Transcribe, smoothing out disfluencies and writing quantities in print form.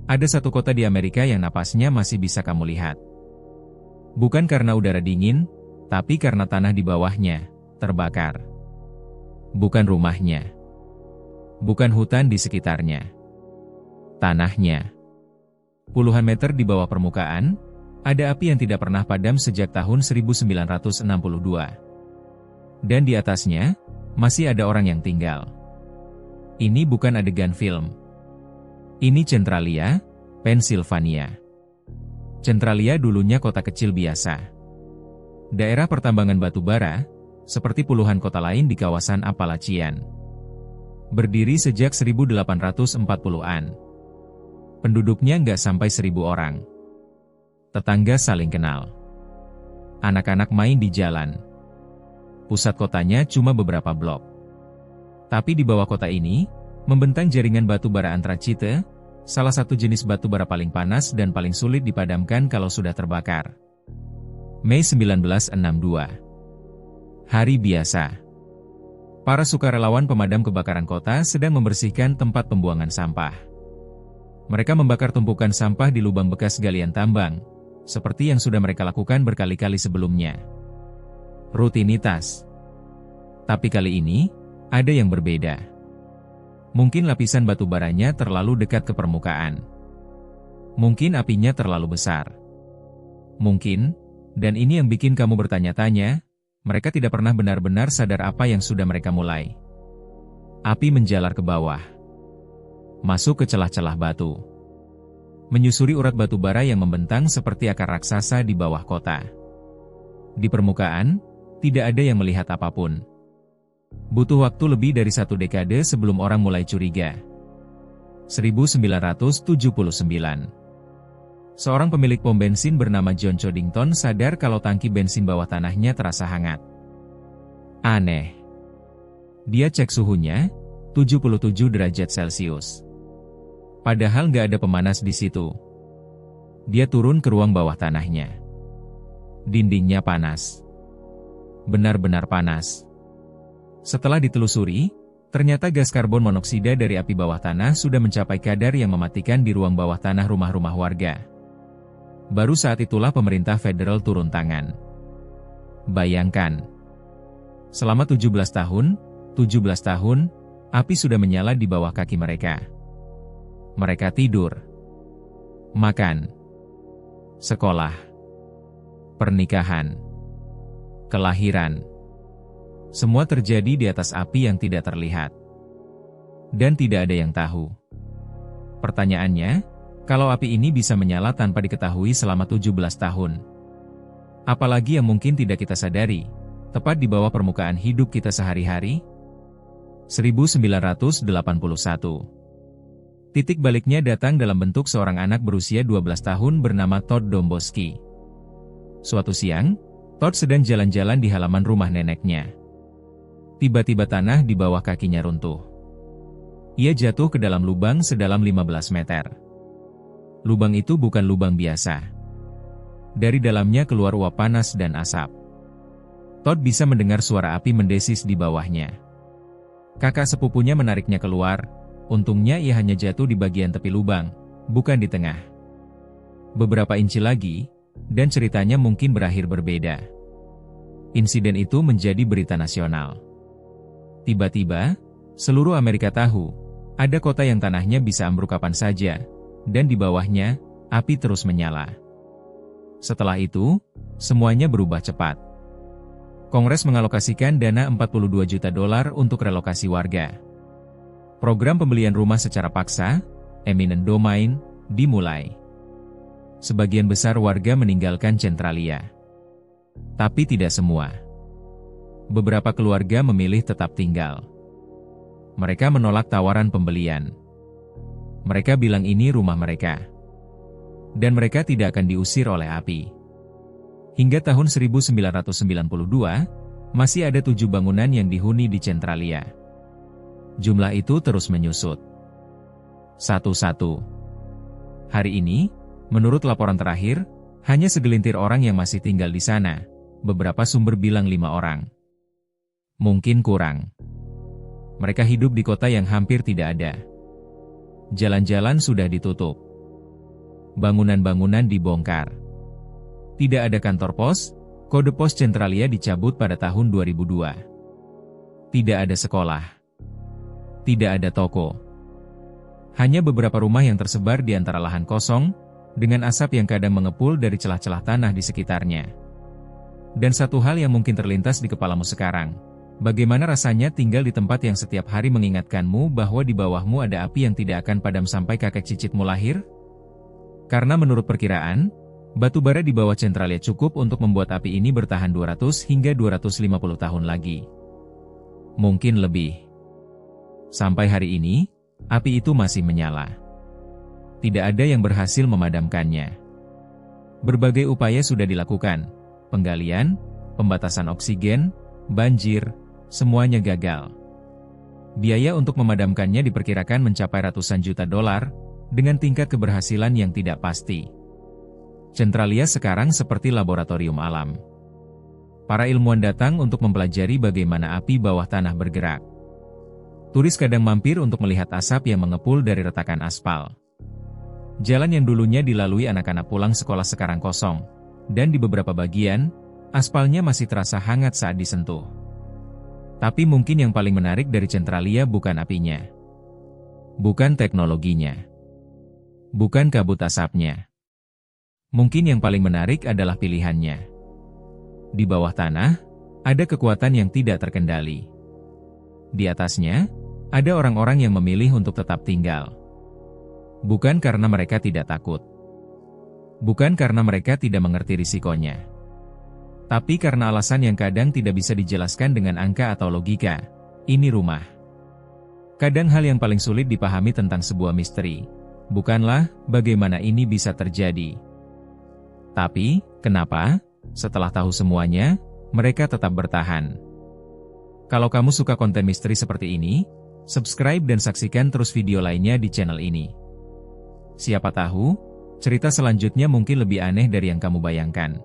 Ada satu kota di Amerika yang napasnya masih bisa kamu lihat. Bukan karena udara dingin, tapi karena tanah di bawahnya terbakar. Bukan rumahnya. Bukan hutan di sekitarnya. Tanahnya. Puluhan meter di bawah permukaan, ada api yang tidak pernah padam sejak tahun 1962. Dan di atasnya, masih ada orang yang tinggal. Ini bukan adegan film. Ini Centralia, Pennsylvania. Centralia dulunya kota kecil biasa. Daerah pertambangan batu bara, seperti puluhan kota lain di kawasan Appalachian. Berdiri sejak 1840-an. Penduduknya nggak sampai 1.000 orang. Tetangga saling kenal. Anak-anak main di jalan. Pusat kotanya cuma beberapa blok. Tapi di bawah kota ini, membentang jaringan batu bara antracite, salah satu jenis batu bara paling panas dan paling sulit dipadamkan kalau sudah terbakar. Mei 1962. Hari biasa. Para sukarelawan pemadam kebakaran kota sedang membersihkan tempat pembuangan sampah. Mereka membakar tumpukan sampah di lubang bekas galian tambang, seperti yang sudah mereka lakukan berkali-kali sebelumnya. Rutinitas. Tapi kali ini, ada yang berbeda. Mungkin lapisan batu baranya terlalu dekat ke permukaan. Mungkin apinya terlalu besar. Mungkin, dan ini yang bikin kamu bertanya-tanya, mereka tidak pernah benar-benar sadar apa yang sudah mereka mulai. Api menjalar ke bawah. Masuk ke celah-celah batu. Menyusuri urat batu bara yang membentang seperti akar raksasa di bawah kota. Di permukaan, tidak ada yang melihat apapun. Butuh waktu lebih dari 1 dekade sebelum orang mulai curiga. 1979. Seorang pemilik pom bensin bernama John Coddington sadar kalau tangki bensin bawah tanahnya terasa hangat. Aneh. Dia cek suhunya, 77 derajat Celcius. Padahal nggak ada pemanas di situ. Dia turun ke ruang bawah tanahnya. Dindingnya panas. Benar-benar panas. Setelah ditelusuri, ternyata gas karbon monoksida dari api bawah tanah sudah mencapai kadar yang mematikan di ruang bawah tanah rumah-rumah warga. Baru saat itulah pemerintah federal turun tangan. Bayangkan. Selama 17 tahun, api sudah menyala di bawah kaki mereka. Mereka tidur. Makan. Sekolah. Pernikahan. Kelahiran. Semua terjadi di atas api yang tidak terlihat. Dan tidak ada yang tahu. Pertanyaannya, kalau api ini bisa menyala tanpa diketahui selama 17 tahun. Apalagi yang mungkin tidak kita sadari, tepat di bawah permukaan hidup kita sehari-hari? 1981. Titik baliknya datang dalam bentuk seorang anak berusia 12 tahun bernama Todd Domboski. Suatu siang, Todd sedang jalan-jalan di halaman rumah neneknya. Tiba-tiba tanah di bawah kakinya runtuh. Ia jatuh ke dalam lubang sedalam 15 meter. Lubang itu bukan lubang biasa. Dari dalamnya keluar uap panas dan asap. Todd bisa mendengar suara api mendesis di bawahnya. Kakak sepupunya menariknya keluar, untungnya ia hanya jatuh di bagian tepi lubang, bukan di tengah. Beberapa inci lagi, dan ceritanya mungkin berakhir berbeda. Insiden itu menjadi berita nasional. Tiba-tiba, seluruh Amerika tahu, ada kota yang tanahnya bisa ambruk kapan saja, dan di bawahnya, api terus menyala. Setelah itu, semuanya berubah cepat. Kongres mengalokasikan dana $42 juta untuk relokasi warga. Program pembelian rumah secara paksa, eminent domain, dimulai. Sebagian besar warga meninggalkan Centralia. Tapi tidak semua. Beberapa keluarga memilih tetap tinggal. Mereka menolak tawaran pembelian. Mereka bilang ini rumah mereka. Dan mereka tidak akan diusir oleh api. Hingga tahun 1992, masih ada 7 bangunan yang dihuni di Centralia. Jumlah itu terus menyusut. Satu-satu. Hari ini, menurut laporan terakhir, hanya segelintir orang yang masih tinggal di sana. Beberapa sumber bilang 5 orang. Mungkin kurang. Mereka hidup di kota yang hampir tidak ada. Jalan-jalan sudah ditutup. bangunan-bangunan dibongkar. Tidak ada kantor pos, kode pos Centralia dicabut pada tahun 2002. Tidak ada sekolah. Tidak ada toko. Hanya beberapa rumah yang tersebar di antara lahan kosong, dengan asap yang kadang mengepul dari celah-celah tanah di sekitarnya. Dan satu hal yang mungkin terlintas di kepalamu sekarang, bagaimana rasanya tinggal di tempat yang setiap hari mengingatkanmu bahwa di bawahmu ada api yang tidak akan padam sampai kakek cicitmu lahir? Karena menurut perkiraan, batu bara di bawah Centralia cukup untuk membuat api ini bertahan 200 hingga 250 tahun lagi. Mungkin lebih. Sampai hari ini, api itu masih menyala. Tidak ada yang berhasil memadamkannya. Berbagai upaya sudah dilakukan, penggalian, pembatasan oksigen, banjir, semuanya gagal. Biaya untuk memadamkannya diperkirakan mencapai ratusan juta dolar, dengan tingkat keberhasilan yang tidak pasti. Centralia sekarang seperti laboratorium alam. Para ilmuwan datang untuk mempelajari bagaimana api bawah tanah bergerak. Turis kadang mampir untuk melihat asap yang mengepul dari retakan aspal. Jalan yang dulunya dilalui anak-anak pulang sekolah sekarang kosong, dan di beberapa bagian, aspalnya masih terasa hangat saat disentuh. Tapi mungkin yang paling menarik dari Centralia bukan apinya. Bukan teknologinya. Bukan kabut asapnya. Mungkin yang paling menarik adalah pilihannya. Di bawah tanah, ada kekuatan yang tidak terkendali. Di atasnya, ada orang-orang yang memilih untuk tetap tinggal. Bukan karena mereka tidak takut. Bukan karena mereka tidak mengerti risikonya. Tapi karena alasan yang kadang tidak bisa dijelaskan dengan angka atau logika. Ini rumah. Kadang hal yang paling sulit dipahami tentang sebuah misteri, bukanlah bagaimana ini bisa terjadi. Tapi, kenapa, setelah tahu semuanya, mereka tetap bertahan. Kalau kamu suka konten misteri seperti ini, subscribe dan saksikan terus video lainnya di channel ini. Siapa tahu, cerita selanjutnya mungkin lebih aneh dari yang kamu bayangkan.